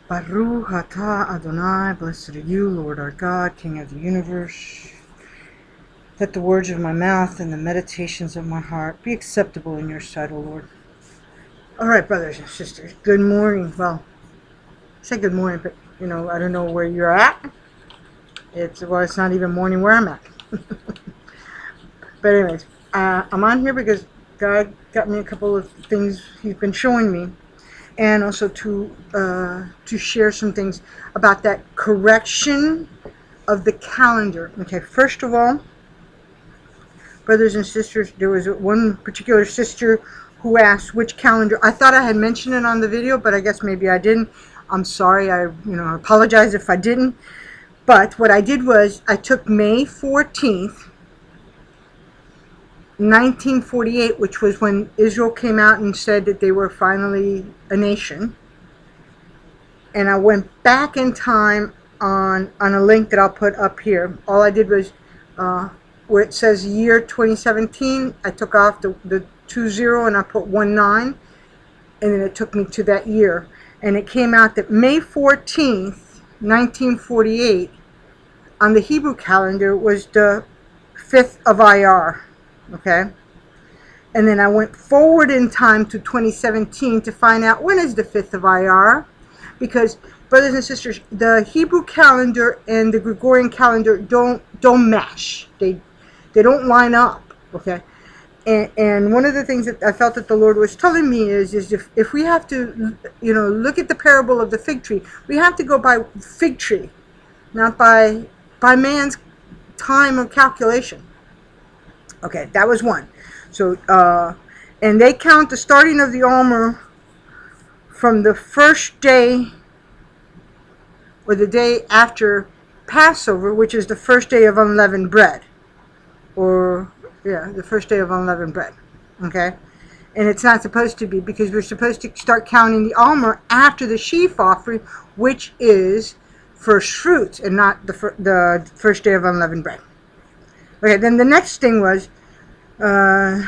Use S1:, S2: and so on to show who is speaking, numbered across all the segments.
S1: Baruch atah Adonai, blessed are you, Lord our God, King of the universe. Let the words of my mouth and the meditations of my heart be acceptable in your sight, O Lord. All right, brothers and sisters, good morning. Well, I say good morning, but, I don't know where you're at. It's not even morning where I'm at. But anyways, I'm on here because God got me a couple of things He's been showing me, and also to share some things about that correction of the calendar. Okay, first of all, brothers and sisters, there was one particular sister who asked which calendar. I thought I had mentioned it on the video, but I guess maybe I didn't. I'm sorry. I apologize if I didn't. But what I did was I took May 14th, 1948, which was when Israel came out and said that they were finally a nation. And I went back in time on a link that I'll put up here. All I did was where it says year 2017, I took off the 20 and I put 19, and then it took me to that year. And it came out that May 14th, 1948, on the Hebrew calendar was the 5th of Iyyar, okay? And then I went forward in time to 2017 to find out when is the 5th of Iyyar, because, brothers and sisters, the Hebrew calendar and the Gregorian calendar don't mesh. They don't line up, okay? And one of the things that I felt that the Lord was telling me is if we have to, look at the parable of the fig tree, we have to go by fig tree, not by man's time of calculation. Okay, that was one. So, and they count the starting of the Omer from the first day or the day after Passover, which is the first day of unleavened bread. The first day of unleavened bread. Okay? And it's not supposed to be, because we're supposed to start counting the Omer after the sheaf offering, which is first fruits, and not the first day of unleavened bread. Okay, then the next thing was that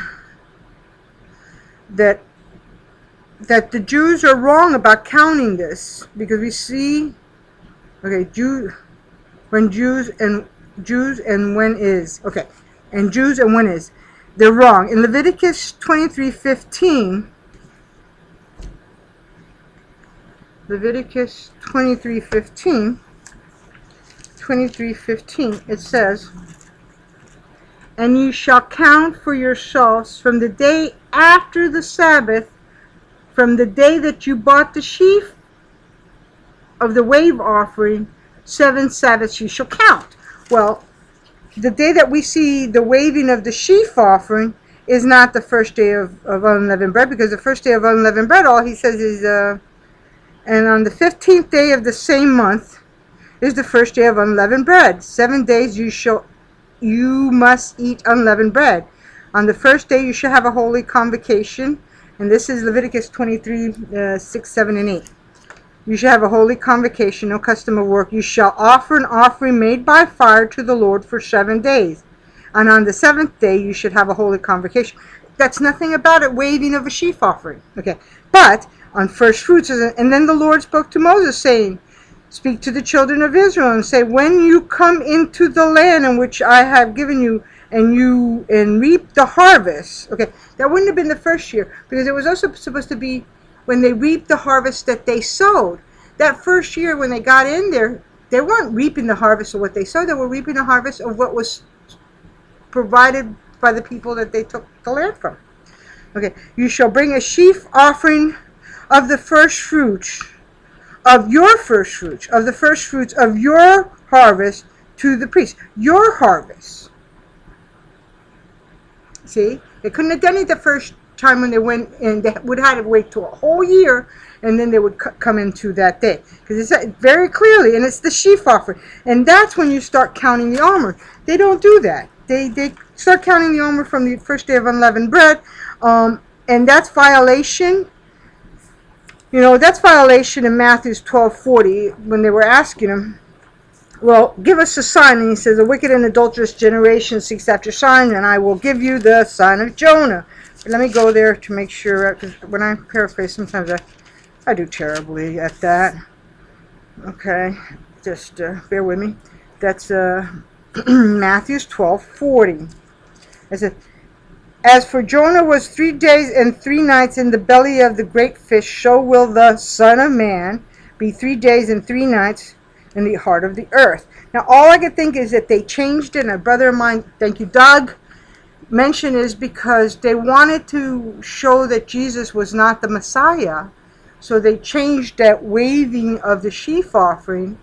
S1: the Jews are wrong about counting this, because we see, okay, Jews and when is, okay, and Jews and when is, they're wrong. In Leviticus 23:15, it says, and you shall count for yourselves from the day after the Sabbath, from the day that you bought the sheaf of the wave offering, 7 Sabbaths you shall count. Well, the day that we see the waving of the sheaf offering is not the first day of unleavened bread, because the first day of unleavened bread, all he says is, and on the 15th day of the same month is the first day of unleavened bread. 7 days you must eat unleavened bread. On the first day you shall have a holy convocation, and this is Leviticus 23, 6, 7, and 8. You shall have a holy convocation, no custom of work. You shall offer an offering made by fire to the Lord for 7 days. And on the 7th day you should have a holy convocation. That's nothing about it waving of a sheaf offering. Okay, but on first fruits, and then the Lord spoke to Moses, saying, speak to the children of Israel and say, when you come into the land in which I have given you, and reap the harvest. Okay, that wouldn't have been the first year, because it was also supposed to be when they reaped the harvest that they sowed. That first year when they got in there, they weren't reaping the harvest of what they sowed. They were reaping the harvest of what was provided by the people that they took the land from. Okay, you shall bring a sheaf offering of the first fruits of your first fruits, of the first fruits of your harvest to the priest. Your harvest. See, they couldn't have done it the first time when they went, and they would have to wait till a whole year, and then they would come into that day, because it said very clearly, and it's the sheaf offering, and that's when you start counting the Omer. They don't do that. They start counting the Omer from the first day of unleavened bread, and that's violation. That's violation in Matthew 12:40, when they were asking him, well, give us a sign. And he says, a wicked and adulterous generation seeks after signs, and I will give you the sign of Jonah. But let me go there to make sure, because when I paraphrase, sometimes I do terribly at that. Okay, just bear with me. That's Matthew 12:40. It says, as for Jonah was 3 days and 3 nights in the belly of the great fish, so will the Son of Man be 3 days and 3 nights in the heart of the earth. Now, all I can think is that they changed it, and a brother of mine, thank you, Doug, mentioned is because they wanted to show that Jesus was not the Messiah, so they changed that waving of the sheaf offering,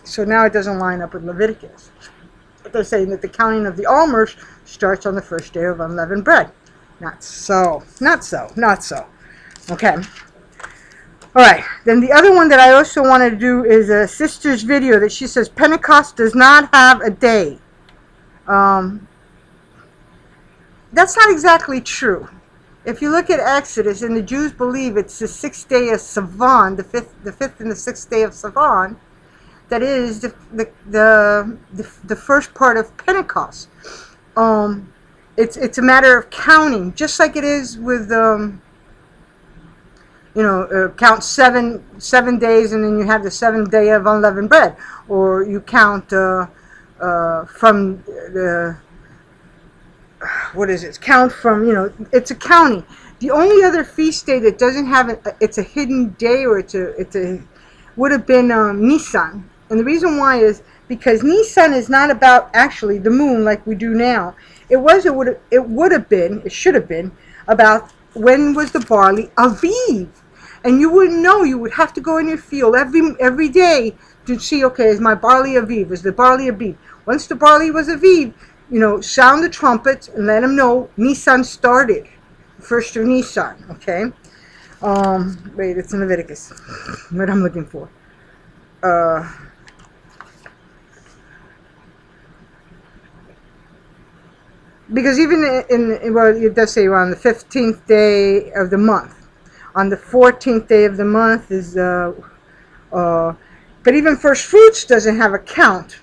S1: so now it doesn't line up with Leviticus. But they're saying that the counting of the almers starts on the first day of unleavened bread. Not so, not so, not so. Okay. Alright, then the other one that I also want to do is a sister's video that she says Pentecost does not have a day. That's not exactly true. If you look at Exodus, and the Jews believe it's the 6th day of Sivan, the fifth and the 6th day of Sivan, that is the first part of Pentecost. It's a matter of counting, just like it is with count seven days, and then you have the 7th day of unleavened bread, or you count from the count from, it's a counting. The only other feast day that doesn't have it's a hidden day, or would have been Nisan. And the reason why is because Nisan is not about actually the moon like we do now. It should have been about when was the barley Aviv. And you wouldn't know. You would have to go in your field every day to see, okay, is my barley Aviv? Is the barley Aviv? Once the barley was Aviv, sound the trumpets and let them know Nisan started. First of Nisan, okay? Wait, it's in Leviticus. What I'm looking for. Because even it does say on the 15th day of the month. On the 14th day of the month is, but even first fruits doesn't have a count.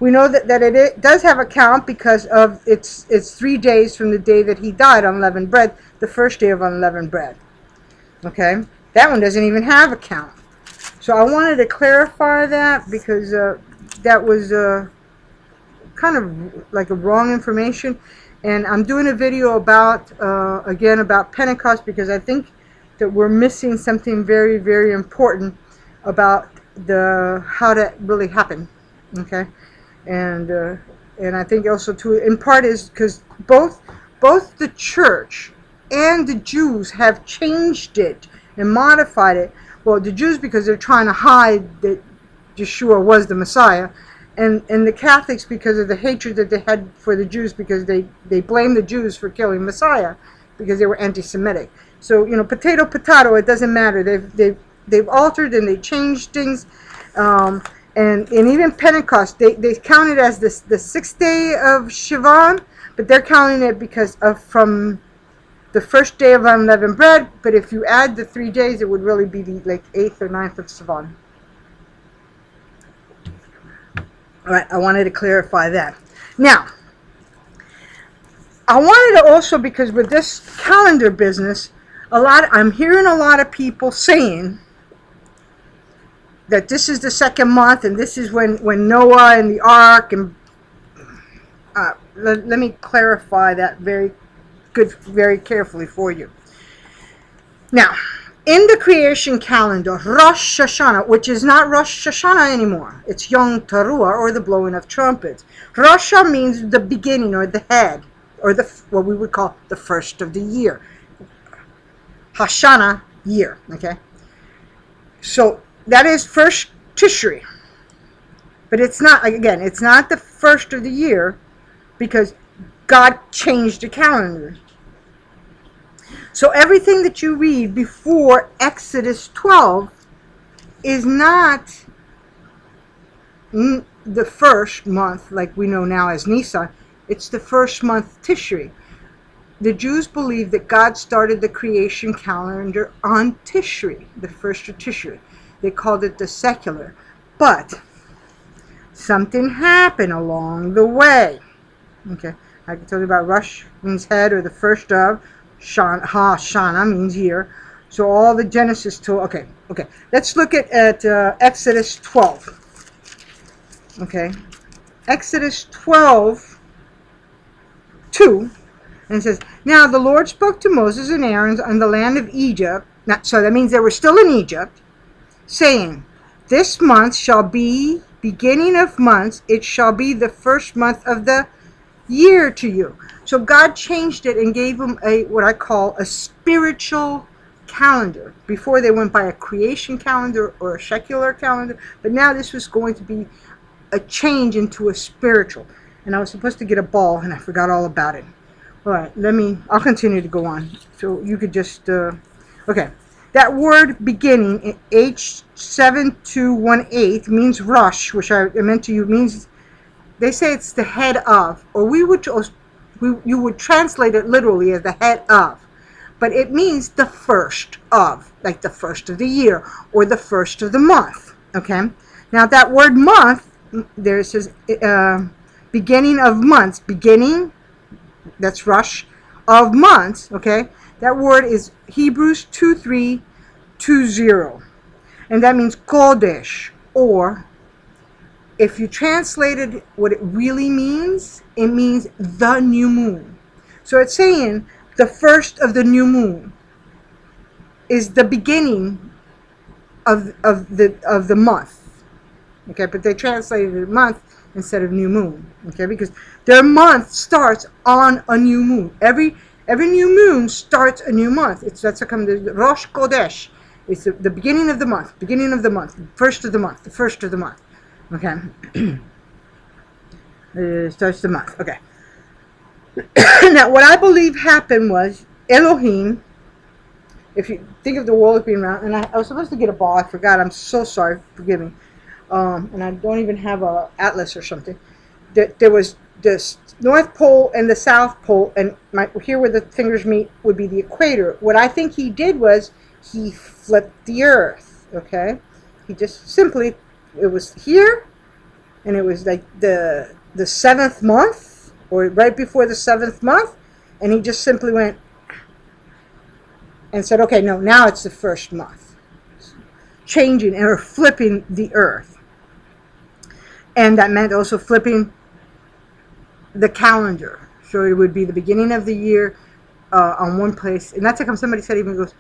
S1: We know that it does have a count because of it's 3 days from the day that he died on unleavened bread, the first day of unleavened bread. Okay? That one doesn't even have a count. So I wanted to clarify that because that was kind of like a wrong information. And I'm doing a video about, again, about Pentecost, because I think that we're missing something very, very important about how that really happened. Okay? And I think also too, in part, is because both the church and the Jews have changed it and modified it. Well, the Jews because they're trying to hide that Yeshua was the Messiah, and the Catholics because of the hatred that they had for the Jews, because they blamed the Jews for killing Messiah because they were anti-Semitic. So potato, it doesn't matter. They've altered and they changed things. And even Pentecost, they count it as the 6th day of Sivan, but they're counting it because of from the first day of unleavened bread. But if you add the 3 days, it would really be the 8th or 9th of Sivan. All right, I wanted to clarify that. Now, I wanted to also, because with this calendar business, I'm hearing a lot of people saying that this is the 2nd month, and this is when Noah and the ark, and let me clarify that very carefully for you. Now, in the creation calendar, Rosh Hashanah, which is not Rosh Hashanah anymore, it's Yom Teruah, or the blowing of trumpets. Rosh means the beginning, or the head, or what we would call the first of the year. Hashanah, year, okay? So that is first Tishri. But it's not, again, it's not the first of the year, because God changed the calendar. So everything that you read before Exodus 12 is not the first month like we know now as Nisan. It's the first month Tishri. The Jews believe that God started the creation calendar on Tishri, the first of Tishri. They called it the secular. But something happened along the way. Okay, I can tell you about Rosh means head, or the first of. Shana means year. So all the Genesis to, okay. Let's look at Exodus 12. Okay. Exodus 12, 2. And it says, now the Lord spoke to Moses and Aaron on the land of Egypt. So that means they were still in Egypt, saying, this month shall be beginning of months. It shall be the first month of the year to you. So God changed it and gave them what I call a spiritual calendar. Before they went by a creation calendar or a secular calendar, but now this was going to be a change into a spiritual. And I was supposed to get a ball and I forgot all about it. All right, I'll continue to go on. So you could just, okay. That word beginning, H7218, means rush, which I meant to you, means, they say it's the head of, or you would translate it literally as the head of. But it means the first of, like the first of the year, or the first of the month, okay? Now that word month, there it says, beginning of months, beginning, that's rush, of months, okay? That word is Hebrews 2:3-20, and that means Kodesh, or if you translated what it really means, it means the new moon. So it's saying the first of the new moon is the beginning of the month, okay? But they translated it month instead of new moon, okay? Because their month starts on a new moon. Every new moon starts a new month. That's how come the Rosh Kodesh. It's the beginning of the month, first of the month, okay? It starts the month, okay. Now, what I believe happened was EloHim, if you think of the world as being round, and I was supposed to get a ball, I forgot, I'm so sorry, forgive me. And I don't even have a atlas or something. There was this North Pole and the South Pole, and here where the fingers meet would be the equator. What I think he did was he flipped the earth, okay? He just simply, it was here, and it was like the 7th month, or right before the 7th month, and he just simply went and said, okay, no, now it's the first month. Changing or flipping the earth. And that meant also flipping the calendar. So it would be the beginning of the year on one place. And that's like somebody said, even goes,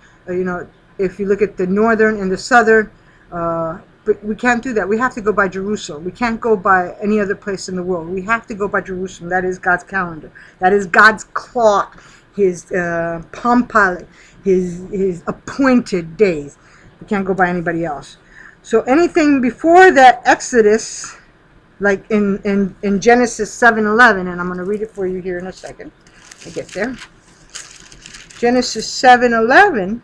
S1: if you look at the northern and the southern, but we can't do that. We have to go by Jerusalem. We can't go by any other place in the world. We have to go by Jerusalem. That is God's calendar. That is God's clock, his pampal, his appointed days. We can't go by anybody else. So anything before that Exodus, like in Genesis 7:11, and I'm going to read it for you here in a second. I get there. Genesis 7:11,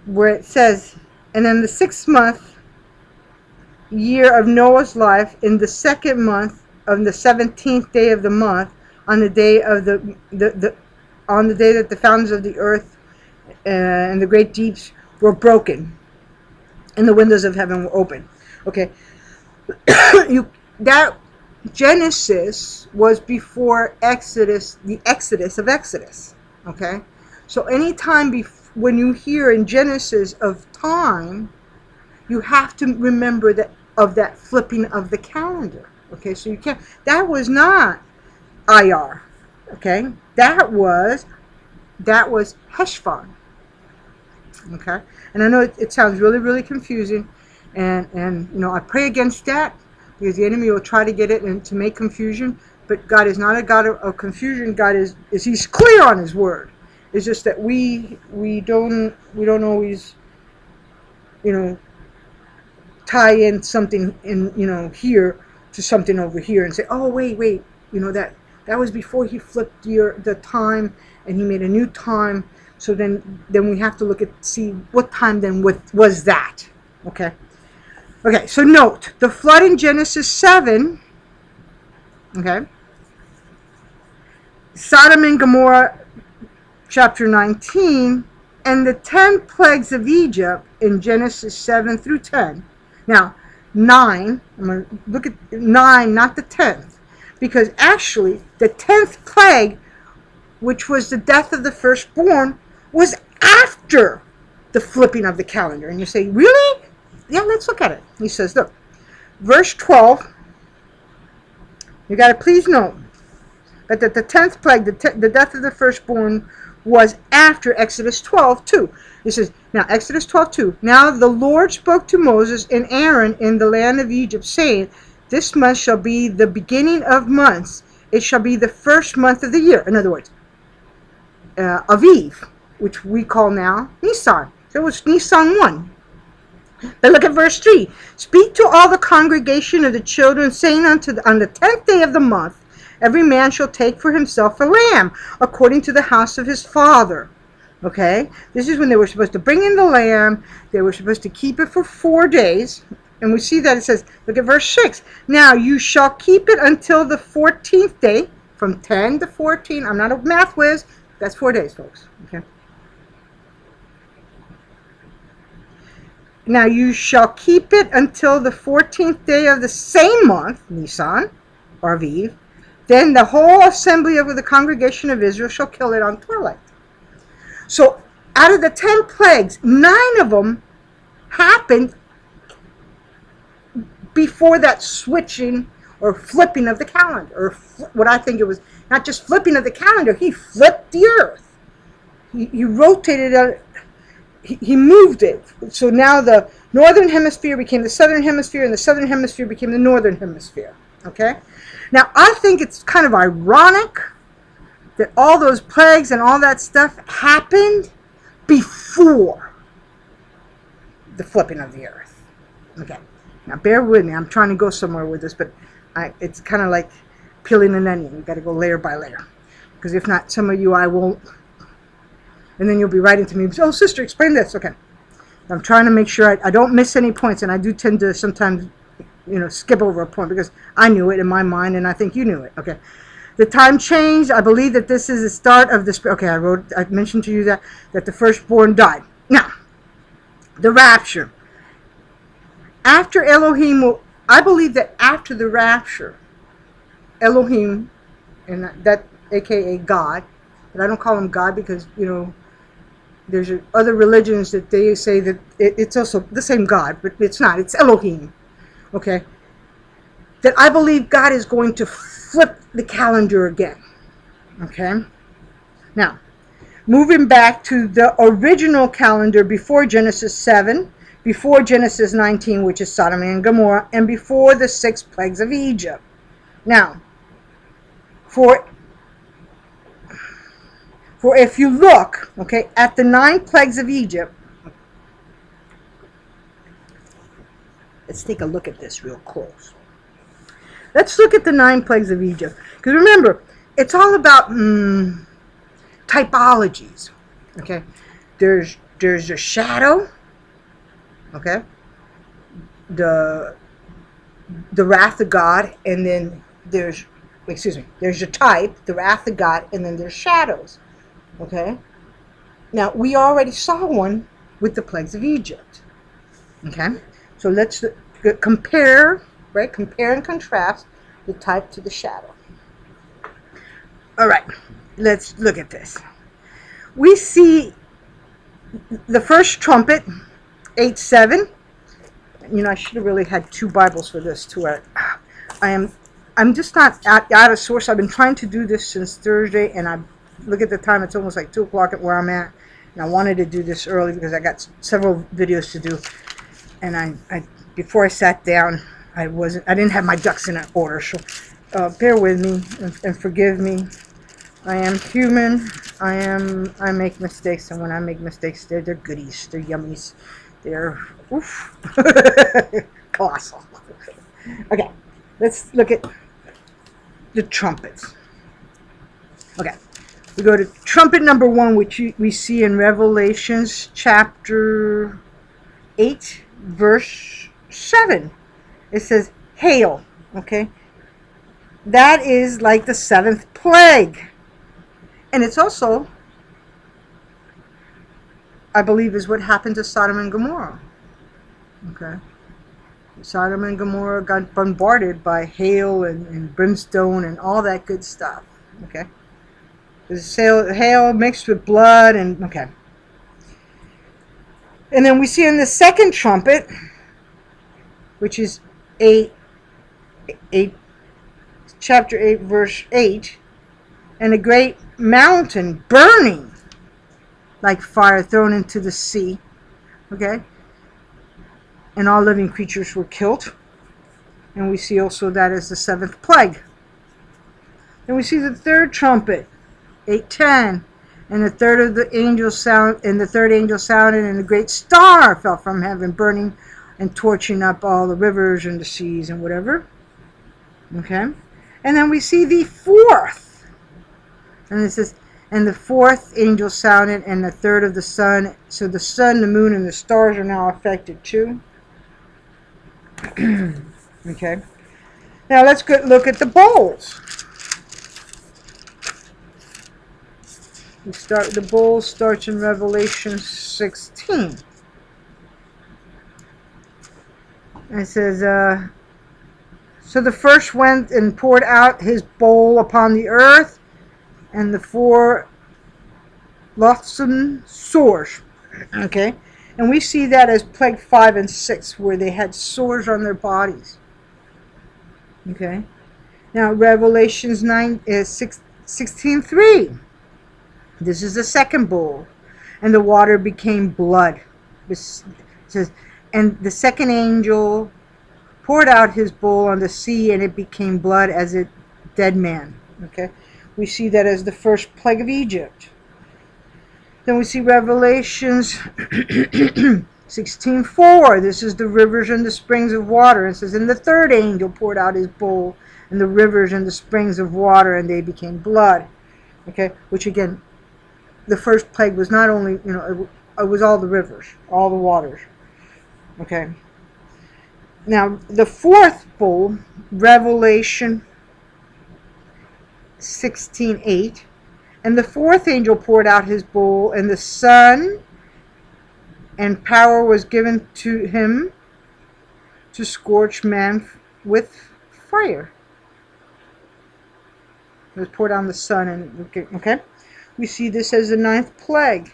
S1: where it says, and in the 6th month, year of Noah's life, in the 2nd month, on the 17th day of the month, on the day of on the day that the fountains of the earth and the great deeps were broken, and the windows of heaven were open. Okay, that Genesis was before Exodus, the Exodus of Exodus. Okay, so anytime when you hear in Genesis of time, you have to remember that flipping of the calendar. Okay, so you can't. That was not Iyyar. Okay, that was Heshvan. Okay, and I know it sounds really, really confusing, and I pray against that, because the enemy will try to get it and to make confusion. But God is not a God of confusion. God is He's clear on His word. It's just that we don't always tie in something in here to something over here and say, oh wait, that was before He flipped the time and He made a new time. So then we have to see what time then was that. Okay, so note the flood in Genesis 7. Okay, Sodom and Gomorrah chapter 19, and the 10 plagues of Egypt in Genesis 7-10. Now 9, I'm going to look at 9, not the 10th, because actually the 10th plague, which was the death of the firstborn, was after the flipping of the calendar. And you say, really? Yeah, let's look at it. He says, look, verse 12, you got to please note that the 10th plague, the death of the firstborn, was after Exodus 12:2. He says, now Exodus 12:2. Now the Lord spoke to Moses and Aaron in the land of Egypt, saying, this month shall be the beginning of months. It shall be the first month of the year. In other words, Aviv, which we call now Nisan. So it was Nisan 1. But look at verse 3. Speak to all the congregation of the children, saying on the 10th day of the month, every man shall take for himself a lamb, according to the house of his father. Okay? This is when they were supposed to bring in the lamb. They were supposed to keep it for 4 days. And we see that it says, look at verse 6. Now you shall keep it until the 14th day, from 10 to 14. I'm not a math whiz. That's 4 days, folks. Okay? Now you shall keep it until the 14th day of the same month, Nisan, or Aviv. Then the whole assembly of the congregation of Israel shall kill it on twilight. So out of the 10 plagues, 9 of them happened before that switching or flipping of the calendar. Or what I think it was, not just flipping of the calendar, he flipped the earth. He rotated it. He moved it. So now the northern hemisphere became the southern hemisphere, and the southern hemisphere became the northern hemisphere. Okay? Now, I think it's kind of ironic that all those plagues and all that stuff happened before the flipping of the earth. Okay? Now, bear with me. I'm trying to go somewhere with this, but it's kind of like peeling an onion. You've got to go layer by layer. Because if not, some of you, I won't. And then you'll be writing to me, oh, sister, explain this. Okay. I'm trying to make sure I don't miss any points, and I do tend to sometimes, skip over a point because I knew it in my mind, and I think you knew it. Okay. The time changed. I believe that this is the start of this. Okay, I mentioned to you that the firstborn died. Now, the rapture. After EloHim, I believe that after the rapture, EloHim, and that aka God, but I don't call him God because, there's other religions that they say that it's also the same God, but it's not. It's EloHim. Okay? That I believe God is going to flip the calendar again. Okay? Now, moving back to the original calendar before Genesis 7, before Genesis 19, which is Sodom and Gomorrah, and before the 6 plagues of Egypt. Now, for if you look, okay, at the 9 plagues of Egypt, let's take a look at this real close. Let's look at the 9 plagues of Egypt. Because remember, it's all about typologies. Okay, there's a shadow. Okay, the wrath of God, and then there's a type, the wrath of God, and then there's shadows. Okay, now we already saw one with the plagues of Egypt. Okay, so let's compare, right? Compare and contrast the type to the shadow. All right, let's look at this. We see the first trumpet, 8:7. I should have really had 2 Bibles for this too. I'm just not out of source. I've been trying to do this since Thursday, and I look at the time. It's almost like 2 o'clock at where I'm at, and I wanted to do this early because I got several videos to do. And I before I sat down, I didn't have my ducks in order. So bear with me and forgive me. I am human. I make mistakes, and when I make mistakes, they're goodies. They're yummies. They're oof, colossal. Okay, let's look at the trumpets. Okay, we go to trumpet number 1, which we see in Revelations chapter 8, verse 7. It says, "Hail." Okay, that is like the 7th plague, and it's also, I believe, is what happened to Sodom and Gomorrah. Okay. Sodom and Gomorrah got bombarded by hail and brimstone and all that good stuff. Okay. There's hail mixed with blood and, okay. And then we see in the second trumpet, which is 8, chapter 8, verse 8, and a great mountain burning like fire thrown into the sea. Okay? And all living creatures were killed. And we see also that as the seventh plague. Then we see the third trumpet, 8:10, and the third angel sounded, and a great star fell from heaven, burning and torching up all the rivers and the seas and whatever. Okay, and then we see the fourth, and it says, and the fourth angel sounded, and the third of the sun. So the sun, the moon, and the stars are now affected too. Okay. Now let's look at the bowls. The bowl starts in Revelation 16. And it says, so the first went and poured out his bowl upon the earth, and the four loathsome sores. Okay? And we see that as plague 5 and 6, where they had sores on their bodies. Okay? Now, Revelations 16:3. This is the second bowl, and the water became blood. It says, and the second angel poured out his bowl on the sea, and it became blood as a dead man. Okay, we see that as the first plague of Egypt. Then we see Revelations 16:4. This is the rivers and the springs of water. It says, and the third angel poured out his bowl, and the rivers and the springs of water, and they became blood. Okay, which again, the first plague was not only, it was all the rivers, all the waters. Okay. Now, the fourth bowl, Revelation 16:8, and the fourth angel poured out his bowl, and the sun and power was given to him to scorch man with fire. It was poured on the sun, and okay. We see this as the ninth plague.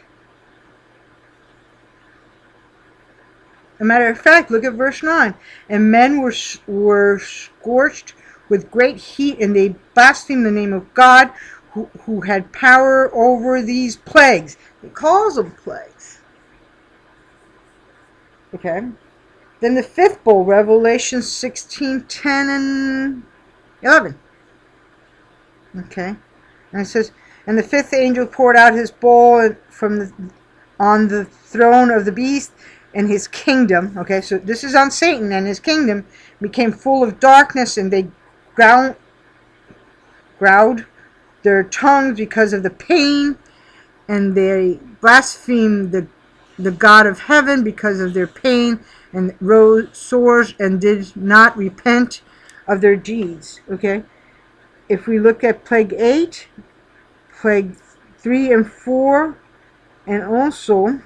S1: As a matter of fact, look at verse 9. And men were scorched with great heat, and they blasphemed the name of God, who had power over these plagues. He calls them plagues. Okay. Then the fifth bowl, Revelation 16:10 and 11. Okay. And it says, and the fifth angel poured out his bowl on the throne of the beast, and his kingdom. Okay, so this is on Satan, and his kingdom became full of darkness, and they growled their tongues because of the pain, and they blasphemed the God of heaven because of their pain, and rose sores, and did not repent of their deeds. Okay, if we look at plague 8, plague 3 and 4, and also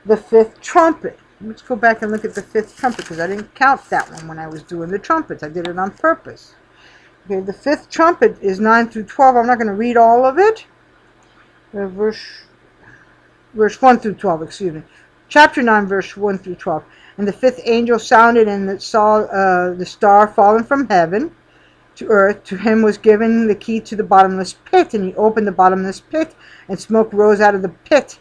S1: the fifth trumpet. Let's go back and look at the fifth trumpet, because I didn't count that one when I was doing the trumpets. I did it on purpose. Okay, the fifth trumpet is 9 through 12. I'm not going to read all of it. Verse 1 through 12, excuse me. Chapter 9, verse 1 through 12. And the fifth angel sounded, and saw the star fallen from heaven to earth. To him was given the key to the bottomless pit, and he opened the bottomless pit, and smoke rose out of the pit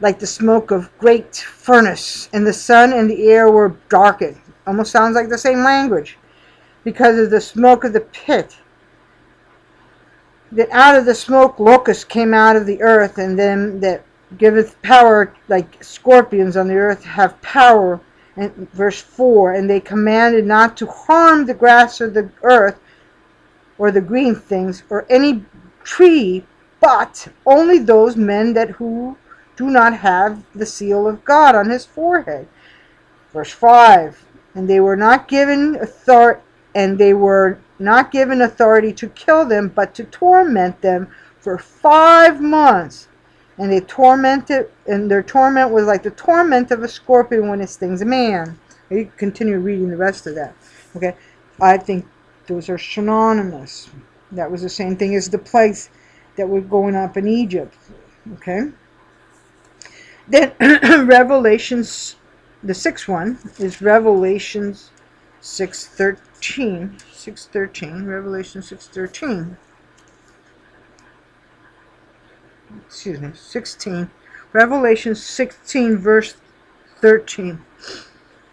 S1: like the smoke of great furnace, and the sun and the air were darkened. Almost sounds like the same language, because of the smoke of the pit. Then out of the smoke locusts came out of the earth, and them that giveth power, like scorpions on the earth, have power. And verse 4, and they commanded not to harm the grass or the earth, or the green things, or any tree, but only those men who do not have the seal of God on his forehead. Verse 5, and they were not given authority to kill them, but to torment them for 5 months. And they tormented, and their torment was like the torment of a scorpion when it stings a man. You can continue reading the rest of that. Okay, I think those are synonymous. That was the same thing as the plagues that were going up in Egypt. Okay. Then Revelations, the sixth one is Revelations 6:13. 6:13. Revelation 6:13. Excuse me, 16. Revelation 16, verse 13.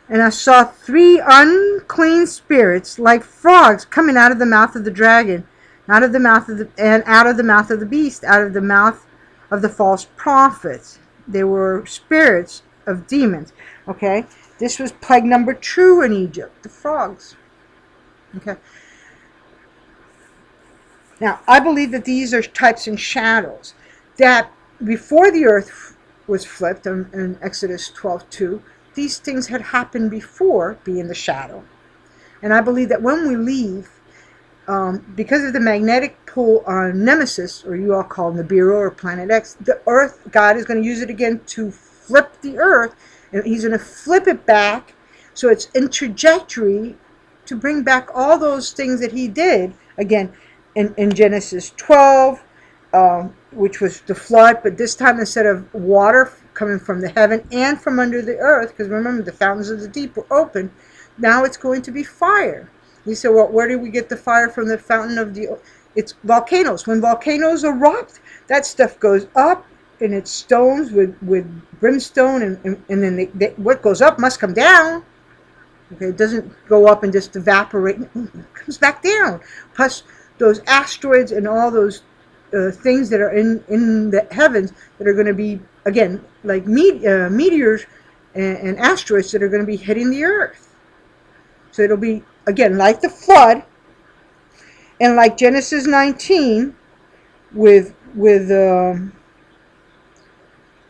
S1: And I saw three unclean spirits like frogs coming out of the mouth of the dragon, out of the mouth of the beast, out of the mouth of the false prophets. They were spirits of demons. Okay, this was plague number 2 in Egypt, the frogs. Okay. Now, I believe that these are types and shadows. That before the earth was flipped in Exodus 12:2, these things had happened before, being the shadow. And I believe that when we leave, because of the magnetic pull on Nemesis, or you all call Nibiru or Planet X, the earth, God is going to use it again to flip the earth, and he's going to flip it back, so it's in trajectory to bring back all those things that he did, again, in Genesis 12, which was the flood, but this time instead of water coming from the heaven and from under the earth, because remember the fountains of the deep were open, now it's going to be fire. You say, well, where do we get the fire from? The fountain of the... It's volcanoes. When volcanoes erupt, that stuff goes up, and it's stones with brimstone, and then what goes up must come down. Okay, it doesn't go up and just evaporate. It comes back down. Plus, those asteroids and all those things that are in the heavens that are going to be, again, like meteors and asteroids that are going to be hitting the earth. So it'll be, again, like the flood, and like Genesis 19 with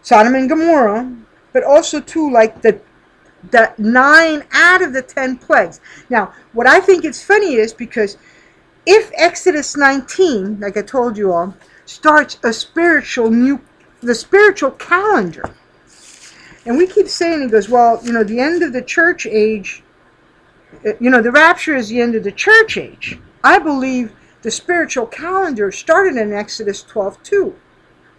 S1: Sodom and Gomorrah, but also too like the 9 out of the 10 plagues. Now, what I think is funny is because if Exodus 19, like I told you all, starts the spiritual calendar, and we keep saying, he goes, well, the end of the church age, the rapture is the end of the church age. I believe the spiritual calendar started in Exodus 12:2.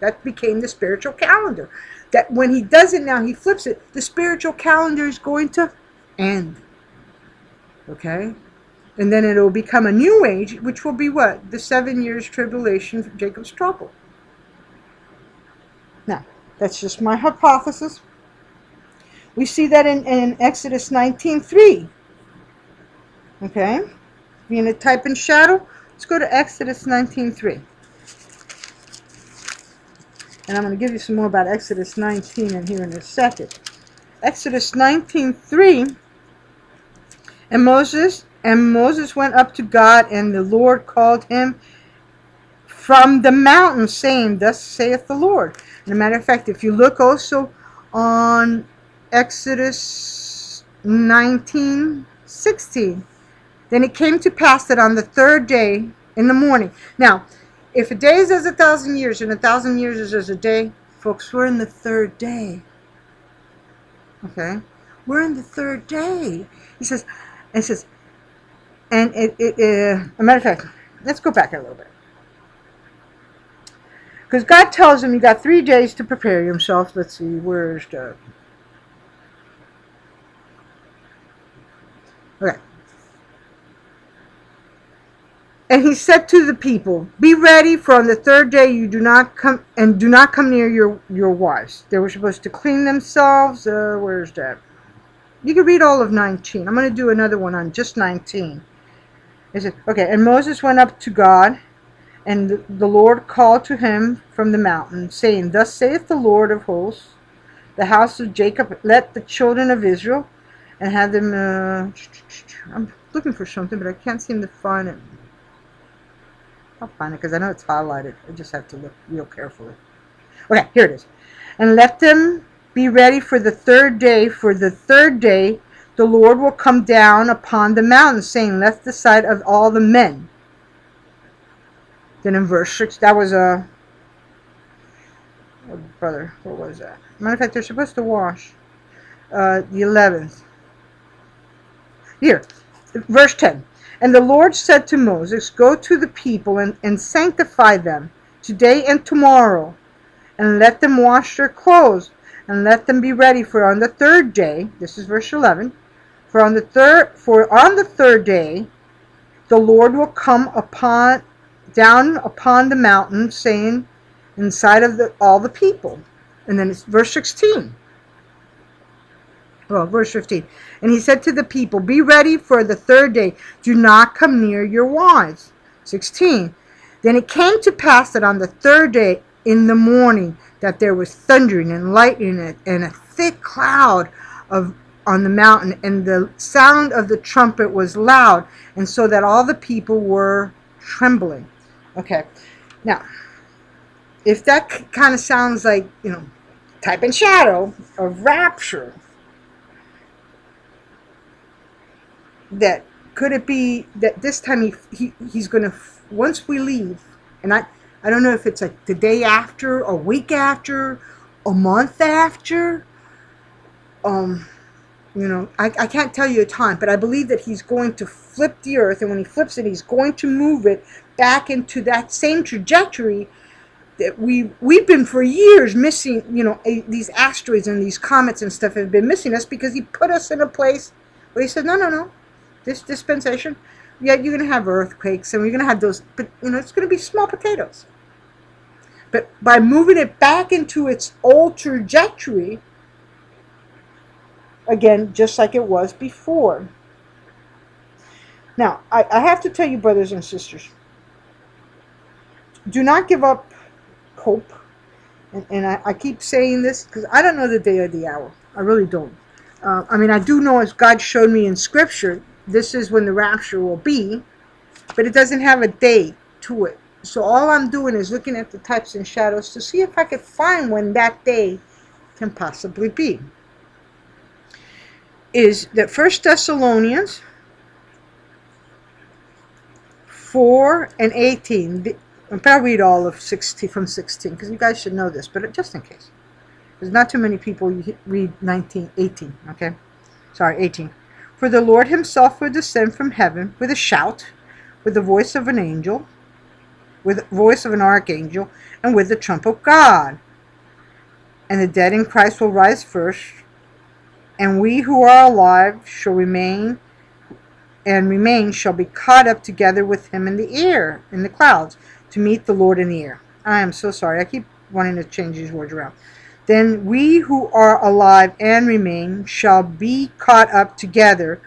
S1: That became the spiritual calendar. That when he does it now, he flips it, the spiritual calendar is going to end. Okay? And then it'll become a new age, which will be what? The 7 years tribulation for Jacob's trouble. Now, that's just my hypothesis. We see that in Exodus 19:3. Okay? Being a type and shadow, let's go to Exodus 19:3. And I'm going to give you some more about Exodus 19 in here in a second. Exodus 19:3. And Moses went up to God, and the Lord called him from the mountain, saying, Thus saith the Lord. And a matter of fact, if you look also on Exodus 19:16, then it came to pass that on the 3rd day in the morning. Now, if a day is as 1,000 years, and 1,000 years is as a day, folks, we're in the 3rd day. Okay? We're in the 3rd day. He says, and a matter of fact, let's go back a little bit. Because God tells him you got 3 days to prepare yourself. Let's see, where's the... Okay. And he said to the people, Be ready, for on the 3rd day you do not come near your wives. They were supposed to clean themselves. Where's that? You can read all of 19. I'm going to do another one on just 19. It said, okay, and Moses went up to God, and the Lord called to him from the mountain, saying, Thus saith the Lord of hosts, the house of Jacob, let the children of Israel, and have them... I'm looking for something, but I can't seem to find it. I'll find it because I know it's highlighted. I just have to look real carefully. Okay, here it is. And let them be ready for the 3rd day. For the 3rd day the Lord will come down upon the mountain, saying, Left the sight of all the men. Then in verse 6, that was a... Oh, brother, what was that? Matter of fact, they're supposed to wash. The 11th. Here, verse 10. And the Lord said to Moses, Go to the people and sanctify them today and tomorrow, and let them wash their clothes. and let them be ready for on the third day. This is verse 11. For on the third day, the Lord will come down upon the mountain, saying, in sight of all the people. And then it's verse 16. Well, verse 15. And he said to the people, be ready for the third day. Do not come near your wives. 16. Then it came to pass that on the third day in the morning, that there was thundering and lightning and a thick cloud on the mountain, and the sound of the trumpet was loud, and so that all the people were trembling. Okay, now, if that kind of sounds like, type and shadow of rapture, that could it be that this time he's going to, once we leave, and I don't know if it's like the day after, a week after, a month after, I can't tell you a time, but I believe that he's going to flip the earth, and when he flips it, he's going to move it back into that same trajectory that we've been for years missing. These asteroids and these comets and stuff have been missing us because he put us in a place where he said, no, this dispensation, yeah, you're going to have earthquakes, and we're going to have those, but it's going to be small potatoes. But by moving it back into its old trajectory, again, just like it was before. Now, I have to tell you, brothers and sisters, do not give up hope. And I keep saying this because I don't know the day or the hour. I really don't. I do know, as God showed me in Scripture, this is when the rapture will be, but it doesn't have a day to it. So all I'm doing is looking at the types and shadows to see if I could find when that day can possibly be. Is that 1 Thessalonians 4 and 18. I'll read all of 16 from 16 because you guys should know this, but just in case. There's not too many people read 18, okay? Sorry, 18. For the Lord himself will descend from heaven with a shout, with the voice of an angel, with the voice of an archangel, and with the trump of God. And the dead in Christ will rise first, and we who are alive shall remain shall be caught up together with him in the air, in the clouds, to meet the Lord in the air. I am so sorry. I keep wanting to change these words around. Then we who are alive and remain shall be caught up together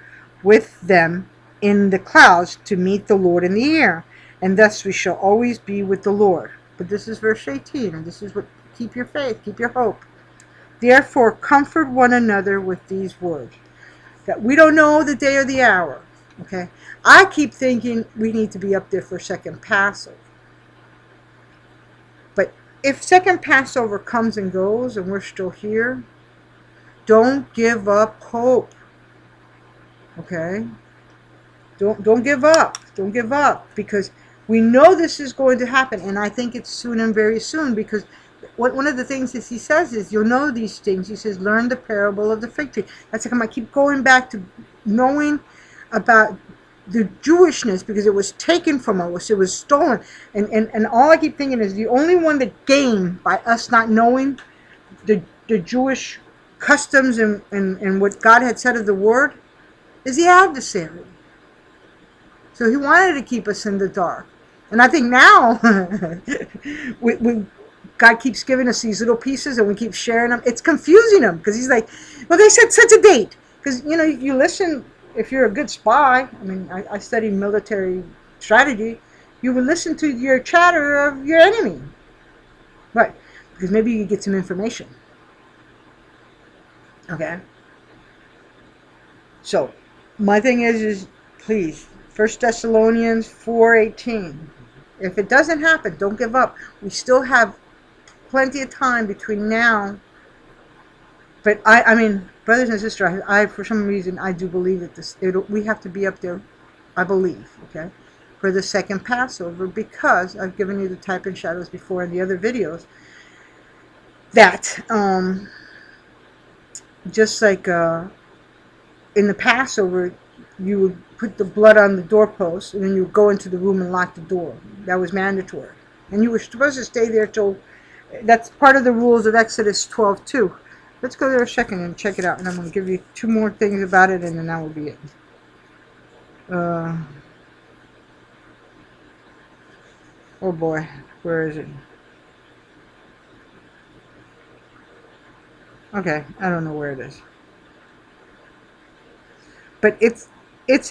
S1: with them in the clouds to meet the Lord in the air, and thus we shall always be with the Lord. But this is verse 18, and this is what, keep your faith, keep your hope. Therefore, comfort one another with these words. That we don't know the day or the hour. Okay? I keep thinking we need to be up there for second Passover. But if second Passover comes and goes and we're still here, don't give up hope. Okay? Don't give up. Don't give up. Because we know this is going to happen. And I think it's soon and very soon, because one of the things that he says is, you'll know these things. He says, learn the parable of the fig tree. That's like I keep going back to knowing about the Jewishness, because it was taken from us. It was stolen. And all I keep thinking is the only one that gained by us not knowing the Jewish customs and what God had said of the word is the adversary. So he wanted to keep us in the dark. And I think now God keeps giving us these little pieces and we keep sharing them. It's confusing them because he's like, well, they said such a date. Because, you listen, if you're a good spy, I studied military strategy, you will listen to your chatter of your enemy. Right. Because maybe you get some information. Okay. So, my thing is please, 1 Thessalonians 4:18. If it doesn't happen, don't give up. We still have plenty of time between now. But brothers and sisters, I for some reason I do believe that we have to be up there. I believe, okay, for the second Passover, because I've given you the type and shadows before in the other videos. That just like in the Passover, you would put the blood on the doorpost, and then you would go into the room and lock the door. That was mandatory, and you were supposed to stay there till. That's part of the rules of Exodus 12 too. Let's go there a second and check it out, and I'm going to give you 2 more things about it, and then that will be it. Oh boy, where is it? Okay, I don't know where it is. But it's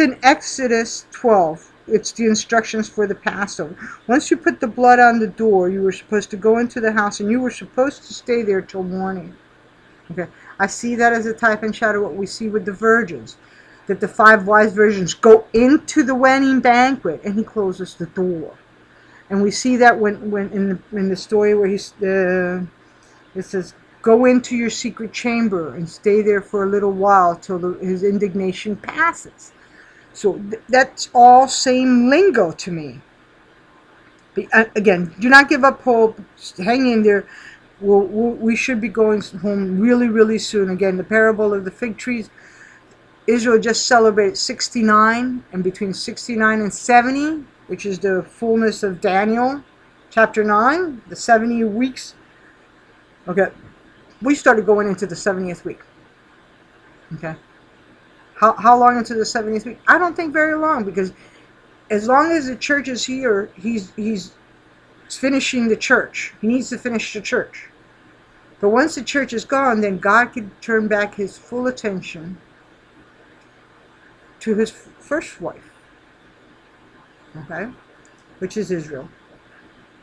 S1: in Exodus 12. It's the instructions for the Passover. Once you put the blood on the door, you were supposed to go into the house, and you were supposed to stay there till morning. Okay, I see that as a type and shadow what we see with the virgins, that the 5 wise virgins go into the wedding banquet, and he closes the door. And we see that when in the story where it says, go into your secret chamber and stay there for a little while till his indignation passes. So that's all same lingo to me. But, again, do not give up hope. Hang in there. We should be going home really, really soon. Again, the parable of the fig trees. Israel just celebrated 69, and between 69 and 70, which is the fullness of Daniel, chapter 9, the 70 weeks. Okay, we started going into the 70th week. Okay, how long into the 70th week? I don't think very long, because as long as the church is here, he's finishing the church. He needs to finish the church. But once the church is gone, then God can turn back his full attention to his first wife, okay, which is Israel.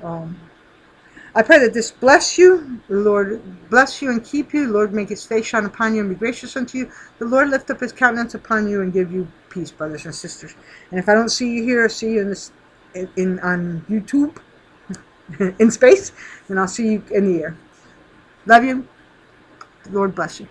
S1: I pray that this bless you. The Lord bless you and keep you. The Lord make his face shine upon you and be gracious unto you. The Lord lift up his countenance upon you and give you peace, brothers and sisters. And if I don't see you here, I'll see you on YouTube, in space, and I'll see you in the air. Love you. The Lord bless you.